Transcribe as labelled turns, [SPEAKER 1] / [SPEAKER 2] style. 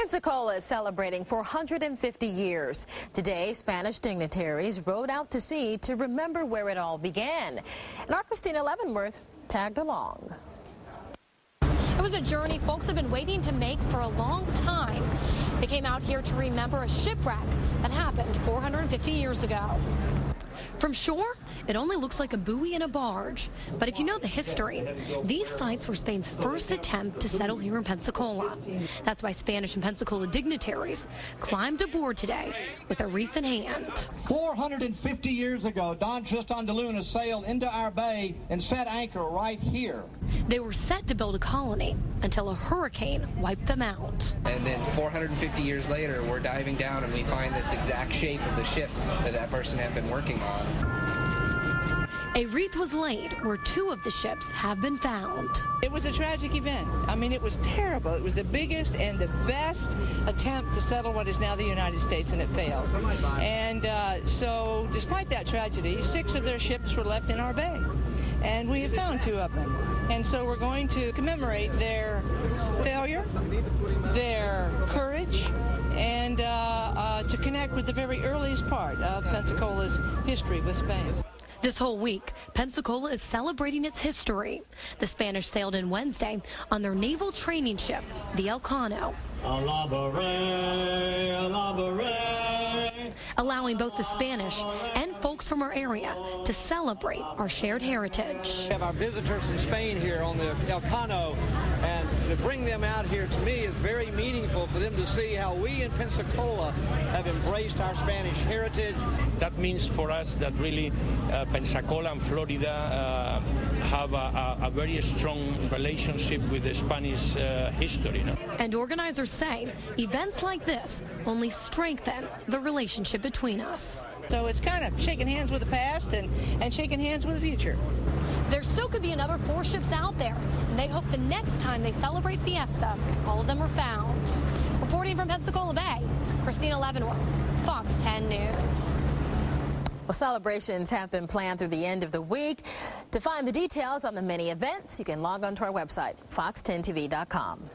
[SPEAKER 1] Pensacola is celebrating 450 years. Today, Spanish dignitaries rode out to sea to remember where it all began. And our Christina Leavenworth tagged along.
[SPEAKER 2] It was a journey folks have been waiting to make for a long time. They came out here to remember a shipwreck that happened 450 years ago. From shore, it only looks like a buoy and a barge. But if you know the history, these sites were Spain's first attempt to settle here in Pensacola. That's why Spanish and Pensacola dignitaries climbed aboard today with a wreath in hand.
[SPEAKER 3] 450 years ago, Don Tristan de Luna sailed into our bay and set anchor right here.
[SPEAKER 2] They were set to build a colony until a hurricane wiped them out.
[SPEAKER 4] And then 450 years later, we're diving down and we find this exact shape of the ship that person had been working on.
[SPEAKER 2] A wreath was laid where two of the ships have been found.
[SPEAKER 5] It was a tragic event. I mean, it was terrible. It was the biggest and the best attempt to settle what is now the United States, and it failed. And so despite that tragedy, 6 of their ships were left in our bay. And we have found 2 of them. And so we're going to commemorate their failure, their courage, and to connect with the very earliest part of Pensacola's history with Spain.
[SPEAKER 2] This whole week, Pensacola is celebrating its history. The Spanish sailed in Wednesday on their naval training ship, the Elcano, allowing both the Spanish and folks from our area to celebrate our shared heritage.
[SPEAKER 3] We have our visitors from Spain here on the Elcano, and to bring them out here, to me, is very meaningful for them to see how we in Pensacola have embraced our Spanish heritage.
[SPEAKER 6] That means for us that really Pensacola and Florida have a very strong relationship with the Spanish history.
[SPEAKER 2] And organizers say events like this only strengthen the relationship between us.
[SPEAKER 5] So it's kind of shaking hands with the past and shaking hands with the future.
[SPEAKER 2] There still could be another 4 ships out there, and they hope the next time they celebrate Fiesta, all of them are found. Reporting from Pensacola Bay, Christina Leavenworth, Fox 10 News.
[SPEAKER 1] Well, celebrations have been planned through the end of the week. To find the details on the many events, you can log on to our website, fox10tv.com.